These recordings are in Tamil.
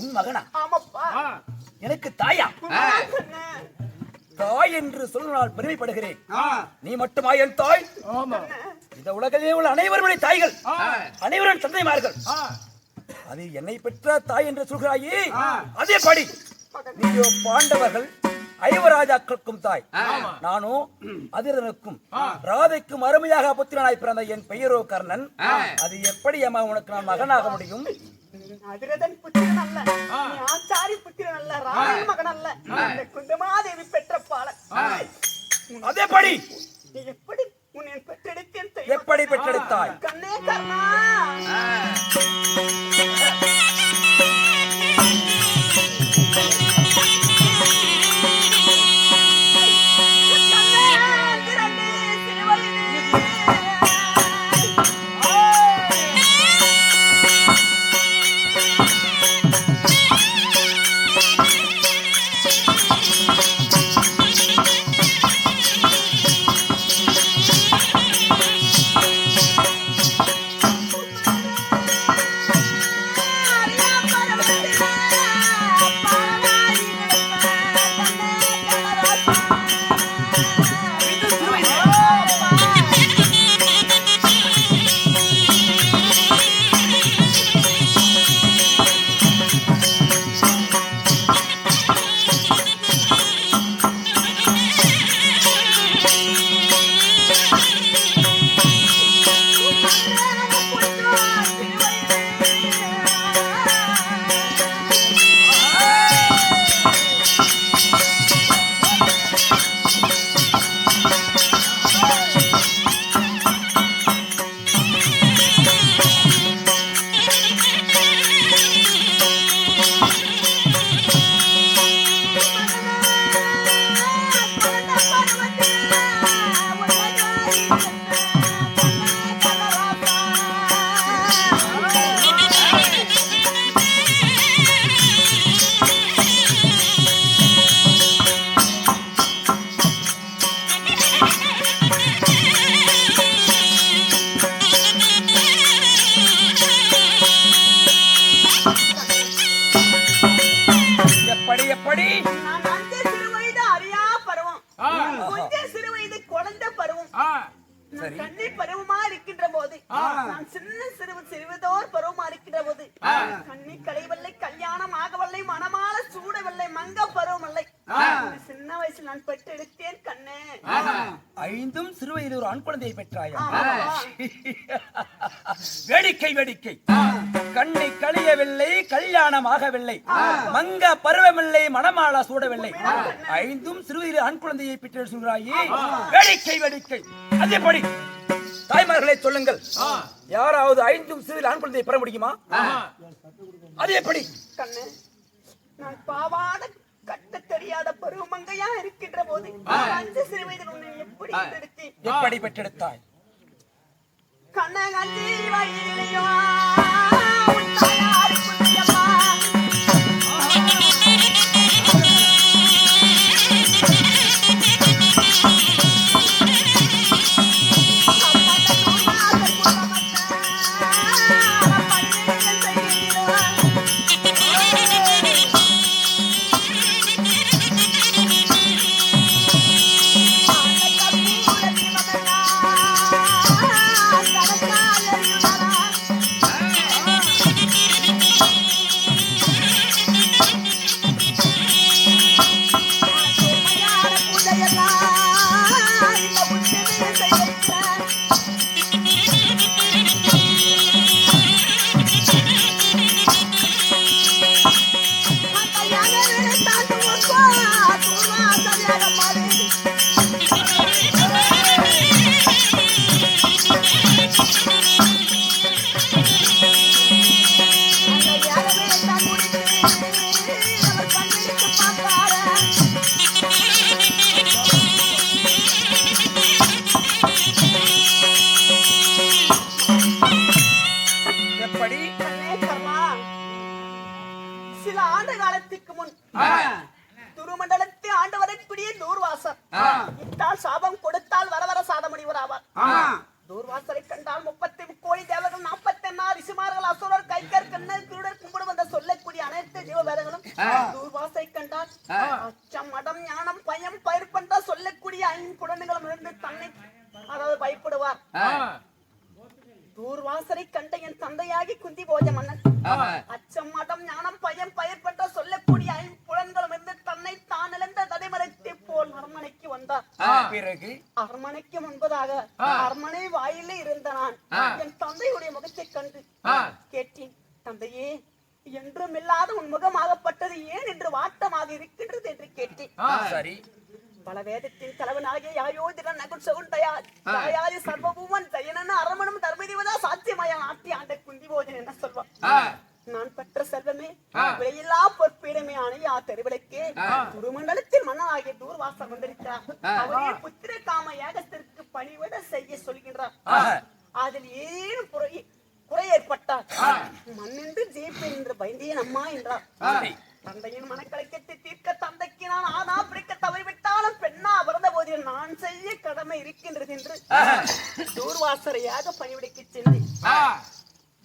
உன் மகனா? ஆமாப்பா. எனக்கு தாயா? தாய் என்று சொல்லுவதால் பெருமைப்படுகிறேன். நீ மட்டுமா என் தாய்? இந்த உலகத்திலே உள்ள அனைவருடைய தாய்கள், அனைவரும் தந்தைமார்கள். அது என்னை பெற்ற தாய் என்று சொல்கிறாயே, அதே படி நீயோ பாண்டவர்கள் ஐவராஜாக்களுக்கும் தாய். நானும் அதிரனுக்கும் ராதைக்கும் அருமையாக புத்திரனாய் பிறந்த என் பெயரோ கர்ணன். அது எப்படி அம்மா உனக்கு நான் மகனாக முடியும்? அதிரதன் புத்திரன் அல்ல, நீ ஆச்சாரி புத்திரன் அல்ல, ராமன் மகன் அல்ல, இந்த குந்தமாதேவி பெற்ற பாலன். அதேபடி நீ எப்படி உன்னை பெற்றெடுத்தேன்? எப்படி பெற்றெடுத்தாய்? கண்ணே கர்ணா, ஐந்தும் சிறுவயதில் ஒரு ஆண் குழந்தையை பெற்றாயா? வேடிக்கை வேடிக்கை. கண்ணை கழியவில்லை, கல்யாணம் ஆகவில்லை, மங்க பருவமில்லை, மணமாளா சூடவில்லை, ஐந்தும் சிறுவயதில் ஆண் குழந்தையை பெற்று சொல்கிறாயே, வேடிக்கை வேடிக்கை. அதேபடி தாய்மார்களை சொல்லுங்கள், யாராவது ஐந்தும் சிறுவயதில் ஆண் குழந்தையை பெற முடியுமா? அதேபடி கண்ணு, நான் பாவாட கட்ட தெரியாத பருவமங்கையா இருக்கின்ற போது அஞ்சு சிறு வயதில் உன்னை எப்படி பெற்றெடுத்தாய்? கண்ண அஞ்சு வயதிலேயோ தூர்வாசை கண்டார். அச்சம் மடம் ஞானம் பயம் பயிர் பண்ற சொல்லக்கூடிய ஐம்புலன்களும் இருந்து தன்னை அதாவது பயப்படுவார். தூர்வாசரை கண்ட என் தந்தையாகி குந்தி போஜ மன்னன் அச்சம் மடம் ஞானம் பயம் பயிர் பண்ற சொல்லக்கூடிய ஐம்புலன்களும் இருந்து தன்னை தான் இழந்த தடைமரத்தை போல் அரண்மனைக்கு வந்தார். பிறகு அரண்மனைக்கு முன்பதாக அரண்மனை வாயிலே இருந்த நான் என் தந்தையுடைய முகத்தை கண்டு கேட்டேன், தந்தையே என்றும் இல்லாத உன் முகமாகப்பட்டது ஏன் என்று வாட்டமாக இருக்கின்றது என்று கேட்டேன். சரி, பல வேதத்தின் தலைவனாகிய யாயோதிரன் நகுல் சகுண்டயா தாயாதி சர்வபூமன் ஜெயனன் அரமணம் தர்மதிவதா சாத்தியமாய ஆட்டி ஆண்ட குந்தி போஜன் என்ன சொல்வான். நான் பெற்ற செல்வமே விலையில்லா பொற்பீடமே அணையா தெருவிளக்கே குருமண்டலத்தில் மன்னனாகிய தூர்வாசர் வந்திருக்கிறார். அவரே புத்திர காம யாகத்திற்கு பணிவிட செய்ய சொல்கின்றார். அதில் ஏன் குறை ஏற்பட்டார். மண்ணின்று ஜெயிப்பேன் என்று பயந்தேன் அம்மா என்றார். தந்தையின் மனக்கலக்கத்தை தீர்க்க தந்தைக்கு நான் ஆனா பிடிக்க தவறிவிட்டாலும் பெண்ணா பிறந்த போதில் நான் செய்ய கடமை இருக்கின்றது என்று தூர்வாசரையாக பணிவிடைக்கு சென்றேன்.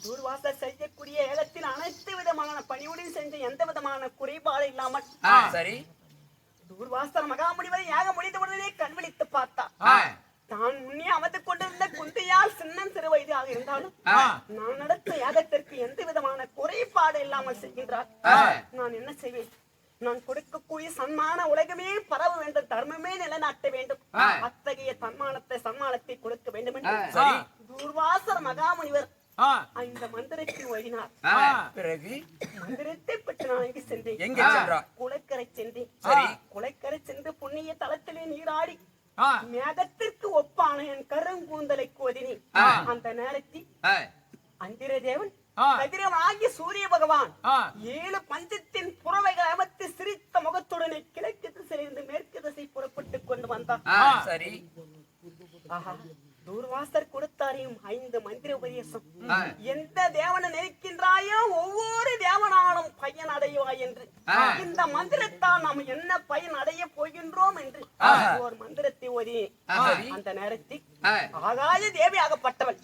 தூர்வாசர் செய்யக்கூடிய ஏகத்தில் அனைத்து விதமான பணிவுடன் செஞ்ச எந்த விதமான குறைபாடு இல்லாமல் சரி தூர்வாசர் மகாமுனிவரை யாக முடிந்தவுடனே கண்விழித்து பார்த்தா. தான் முன்னே அமர்ந்து கொண்டிருந்த குந்தையால் சின்னம் சிறு வயதாக இருந்தாலும் நான் நடத்த யாகத்திற்கு எந்த விதமான குறைபாடு இல்லாமல் செய்கின்றார். நான் என்ன செய்வேன்? நான் கொடுக்கக்கூடிய சன்மான உலகமே பரவ வேண்டும், தர்மமே நிலைநாட்ட வேண்டும். அத்தகைய சன்மானத்தை கொடுக்க வேண்டும் என்று தூர்வாசர் மகாமுனிவர் இந்த மந்திரத்தில் ஓடினார். பிறகு மந்திரத்தை பெற்று நான் எங்கு சென்றேன்? எங்கே சென்றார்? குளக்கரை சென்றேன். குளக்கரை சென்று புண்ணிய தலத்திலே நீராடி மேகத்திற்கு ஒப்பான என் கருங்கூந்தலை கோதினேன். அந்த நேரத்தில் அந்திரதேவன் கதிரவன் ஆகிய சூரிய பகவான் 7 பஞ்சத்தின் புறவைகள் அமைத்து சிரித்த முகத்துடனே கிழக்கு திசையிலிருந்து மேற்கு திசை புறப்பட்டுக் கொண்டு வந்தான். சரி, தூர்வாசர் கொடுத்தாரையும் 5 மந்திர உபதேசம். எந்த தேவனை நினைக்கின்றாயோ ஒவ்வொரு தேவனாலும் பயன் அடைவாய் என்று, இந்த மந்திரத்தால் நாம் என்ன பயன் அடைய போகின்றோம் என்று ஒரு மந்திரத்தை ஓதி அந்த நேரத்தில் ஆகாய தேவியாகப்பட்டவள்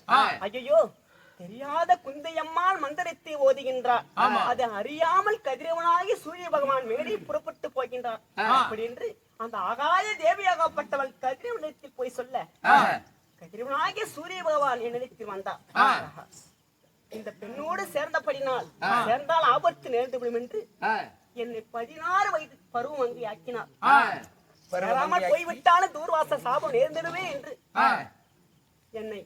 ஐயோ தெரியாத குந்தையம்மாள் மந்திரத்தை ஓதுகின்றார். அது அறியாமல் கதிரவனாகி சூரிய பகவான் மேலே புறப்பட்டு போகின்றார். அப்படி என்று அந்த ஆகாய தேவியாகப்பட்டவள் கதிரவனத்தில் போய் சொல்ல கதிரவனாகிய சூரிய பகவான் என்னிடத்தில் வந்தார். இந்த பெண்ணோடு சேர்ந்தால் ஆபத்து நேர்ந்து விடும் என்று என்னை 16 வயது பருவம் அங்கு ஆக்கினார். போய்விட்டாலும் தூர்வாச சாபம் நேர்ந்திடுவே என்று என்னை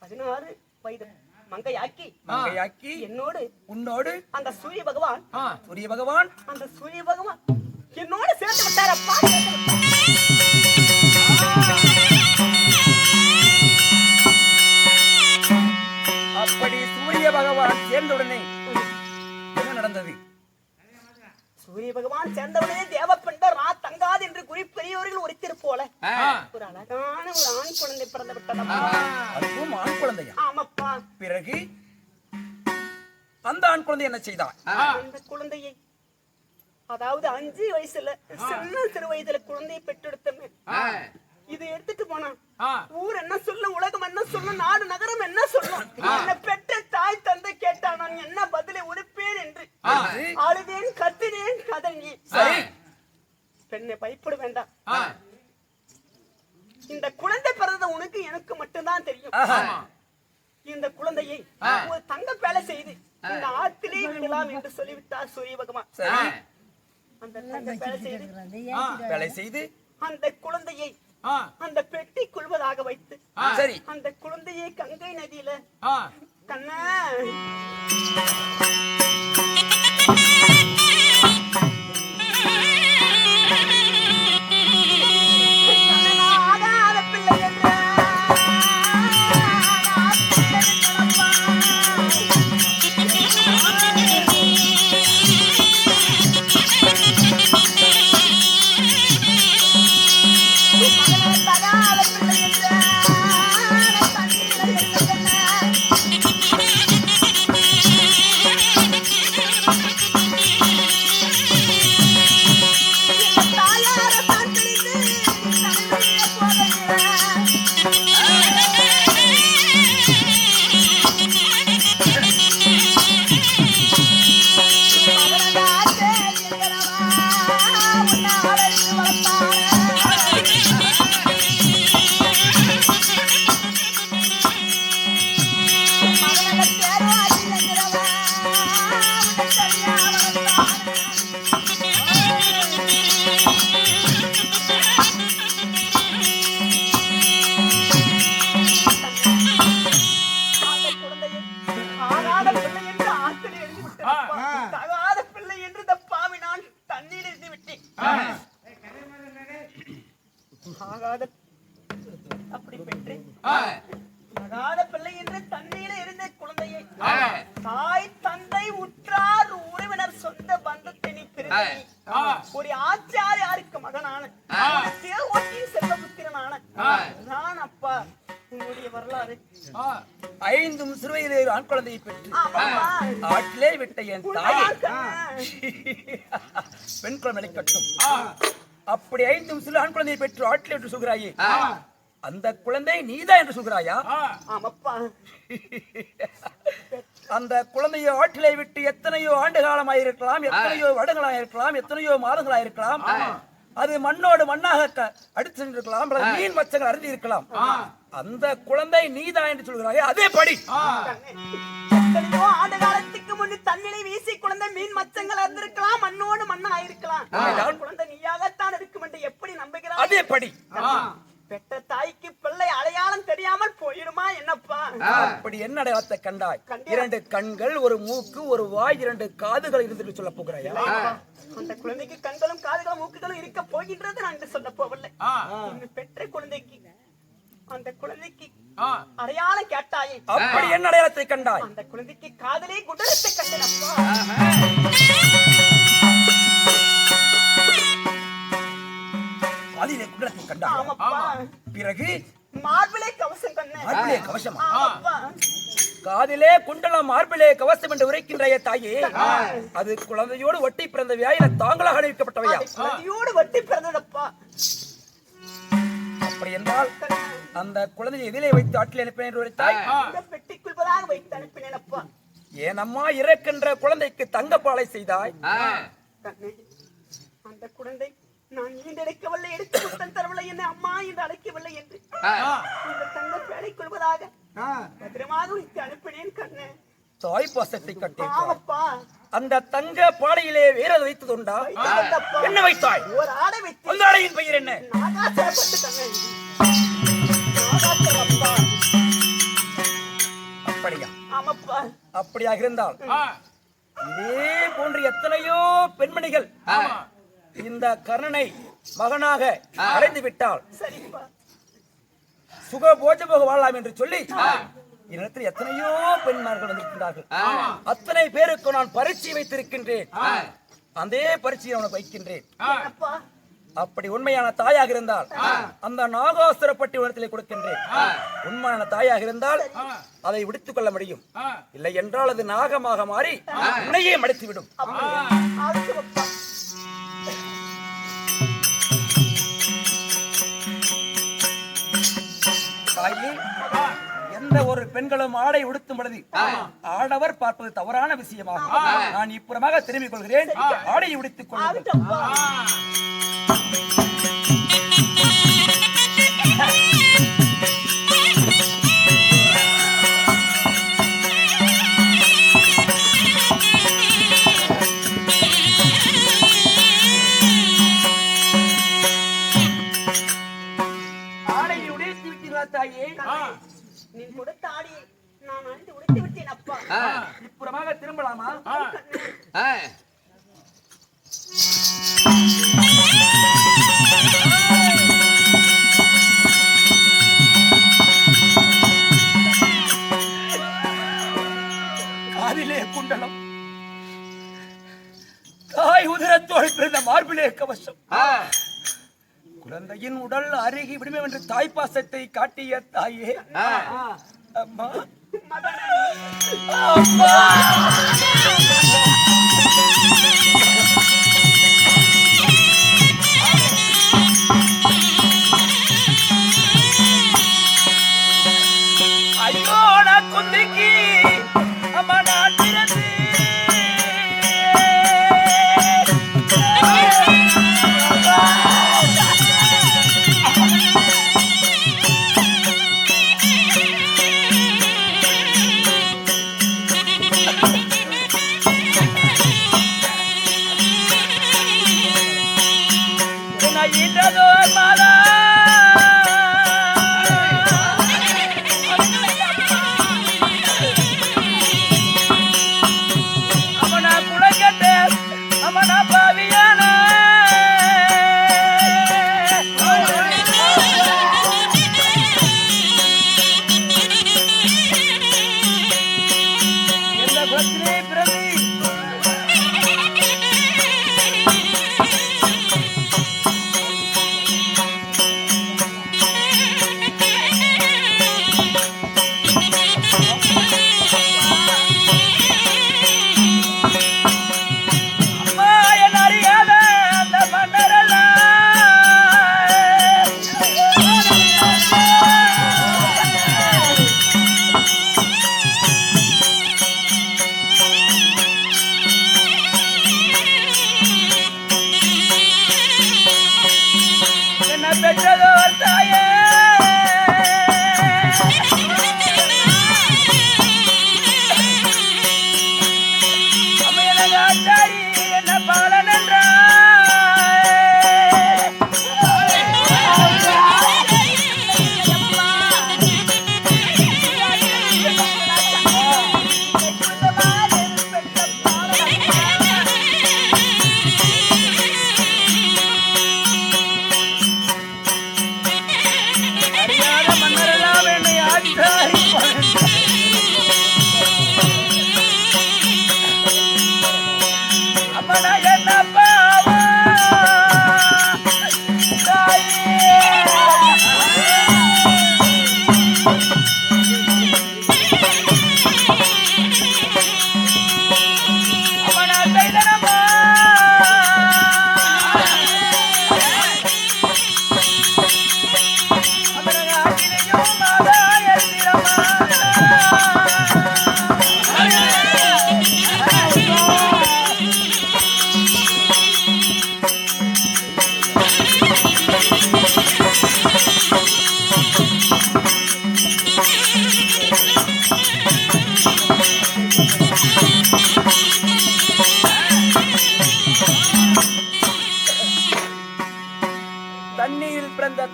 16 வயது மங்கையாக்கி என்னோடு உன்னோடு அந்த சூரிய பகவான் என்னோடு சேர்ந்து விட்டாரப்பா. அப்படி சூரிய பகவான் சேர்ந்தவுடனே என்ன நடந்தது? சூரிய பகவான் சேர்ந்தவுடனே தேவப்பெண்டர் தங்காது என்று குறிப்பெரியவர்கள் உரைத்திரு போல ஒரு அழகான ஒரு ஆண் குழந்தை பிறந்து விட்டதா. அதுவும் ஆண் குழந்தையா? ஆமாப்பா. பிறகு அந்த ஆண் குழந்தை என்ன செய்தார்? அந்த குழந்தையை அதாவது 5 வயசுல சிறு வயதுல குழந்தையை பெற்றெடுத்தமே இது எடுத்துட்டு போனான். ஊர் என்ன சொல்லும், உலகம் என்ன சொல்லும், நாடு நகரம் என்ன சொல்லும், என்ன பெற்ற தாய் தந்தை கேட்டா நான் என்ன பதிலை உடுப்பேன் என்று அழுதேன், கத்தினேன், கதறினேன். பெண்ணை பயப்பட வேண்டாம், இந்த குழந்தை பிறந்த உனக்கு எனக்கு மட்டும்தான் தெரியும். இந்த குழந்தையை ஒரு தங்க பேலை செய்து இந்த ஆத்திலே விடலாம் என்று சொல்லிவிட்டார் சூரிய பகவான். அந்த தங்க பேலை செய்து அந்த குழந்தையை அந்த பெட்டி கொள்வதாக வைத்து சரி அந்த குழந்தையை கங்கை நதியில கண்ணா அகாத பிள்ளை என்று தண்ணீர இருந்த குழந்தையை தாய் தந்தை உற்றார் உறவினர் சொந்த பந்தத்தை நீ பிரிந்து ஒரு ஆச்சாரியாருக்கு மகனான ஒரு தேவகோட்டியின் செல்வபுத்திரனான நான் அப்பா உங்களுடைய வரலாறு 5 சிறுவயதிலே ஆண் குழந்தையை பெற்று ஆட்டிலே விட்ட என் தாயை பெண் குழந்தை கட்டும். அப்படி 5 சிறு ஆண் குழந்தையை பெற்று ஆட்டிலே என்று சொல்கிறாயே, அந்த குழந்தை நீதான் என்று சொல்கிறாயா? ஆமாப்பா. அந்த குழந்தையை ஆட்டிலே விட்டு எத்தனையோ ஆண்டு காலமாயிருக்கலாம், எத்தனையோ வருடங்களாயிருக்கலாம், எத்தனையோ மாதங்களாயிருக்கலாம். அது மண்ணோடு மண்ணாக அடித்து சென்றிருக்கலாம், மீன் மச்சங்கள் அருந்தி இருக்கலாம். அந்த குழந்தை நீதான் என்று சொல்கிறாயே, அதே படி. எத்தனையோ ஆண்டு காலத்துக்கு முன்னே தண்ணீரை வீசி குழந்தை மீன் மச்சங்கள் அருந்திருக்கலாம், மண்ணோடு மண்ணா இருக்கலாம். குழந்தை நீயாகத்தான் இருக்கும் என்று எப்படி நம்புகிறாய்? அதே படி. பெற்ற தாய்க்கு பிள்ளை அடையாளம் தெரியாமல் போயிடுமா என்னப்பா? அப்படி என்ன அடையாளத்தை கண்டாய்? 2 கண்கள், ஒரு மூக்கு, ஒரு வாய், 2 காதுகள் இருந்து சொல்ல போகிறாயா? அந்த குழந்தைக்கு கண்களும் காதுகளும் மூக்குகளும் இருக்க போகின்றது நான் சொல்ல போவதில்லை. பெற்ற குழந்தைக்கு அந்த குழந்தைக்கு அடையாளம் கேட்டாயே, அப்படி என்ன அடையாளத்தை கண்டாய்? அந்த குழந்தைக்கு காதலே குடலத்தை கண்டனப்பா. அதிலே குண்டலத்தை கண்டாய். பிறகு மார்பிளே கவசம் கண்ணே. மார்பிளே கவசமா? காதிலே குண்டலம் மார்பிளே கவசம் என்று உரைக்கின்றைய தாயே, அது குழந்தையோடு ஒட்டி பிறந்தவையா இல்ல தாங்களாக அணிவிக்கப்பட்டவையா? குழந்தையோடு ஒட்டி பிறந்ததப்பா. அப்படி என்றால் அந்த குழந்தையை எதிலே வைத்து ஆட்டில் அனுப்பினேன் என்று உரைத்தாய்? பெட்டிக்குள்பதாக வைத்து அனுப்பினேனப்பா. ஏன் அம்மா இறக்கின்ற குழந்தைக்கு தங்கப்பாலை செய்தாய்? அந்த குழந்தை நான் ஈண்டெடுக்கவில்லை, எடுத்து புத்தன் தரவில்லை, என்ன அம்மா என்று அழைக்கவில்லை என்று இந்த தங்க பேழை கொள்வதாக பத்திரமாக வைத்து அனுப்பினேன் கண்ணே. தாய் பாசத்தை கட்டி ஆமப்பா. அந்த தங்க பாடையிலே வேற வைத்ததுண்டா? என்ன வைத்தாய்? ஒரு ஆடை வைத்து. அந்த ஆடையின் பெயர் என்ன? நாகாசரப்பட்டு கண்ணே. நாகாசரப்பா. அப்படியா? ஆமப்பா. அப்படியாக இருந்தால் இதே போன்று எத்தனையோ பெண்மணிகள் இந்த கர்ணனை மகனாக அடைந்து விட்டால் சுக போஜபோக வாழலாம் என்று சொல்லி இடத்தில் எத்தனையோ பெண்மார்கள் வந்திருக்கின்றார்கள். அத்தனை பேருக்கு நான் பரீட்சை வைத்திருக்கின்றேன். அதே பரீட்சையை உனக்கு வைக்கின்றேன். அப்படி உண்மையான தாயாக இருந்தால் அந்த நாகாசுரப்பட்டி இடத்திலே கொடுக்கின்றேன். உண்மையான தாயாக இருந்தால் அதை விடுத்துக் கொள்ள முடியும். இல்லை என்றால் அது நாகமாக மாறி உன்னையே மடித்துவிடும். எந்த ஒரு பெண்களும் ஆடை உடுத்தும் பொழுது ஆடவர் பார்ப்பது தவறான விஷயமாகும். நான் இப்புறமாக திரும்பிக் கொள்கிறேன். ஆடையை உடுத்துக் கொள்கிறேன். நீ கொடுத்த ஆடியை நான் அணிந்து உடுத்தி விட்டேன் அப்பா. இப்புறமாக திரும்பலாமா? காதிலே குண்டலம், தாய் உதிரத்தோடு பிறந்த மார்பிலே கவசம், குழந்தையின் உடல் அருகி விடுமே என்று தாய்ப்பாசத்தை காட்டிய தாயே, அம்மா அம்மா ஐயோ நான் குந்திக்கு அம்மா நான் பிறந்து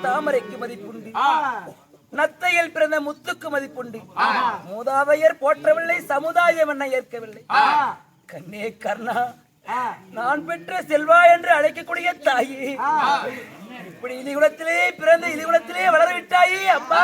தாமரைக்கு மதிப்புண்டு, நத்தையில் பிறந்த முத்துக்கு மதிப்புண்டு. மூதாதையர் போற்றவில்லை, சமுதாயம் என்ன ஏற்கவில்லை. கண்ணே கர்ணா, நான் பெற்ற செல்வா என்று அழைக்கக்கூடிய தாயே, இப்படி இலிகுலத்திலே பிறந்த இலிகுலத்திலே வளர விட்டாயே அம்மா.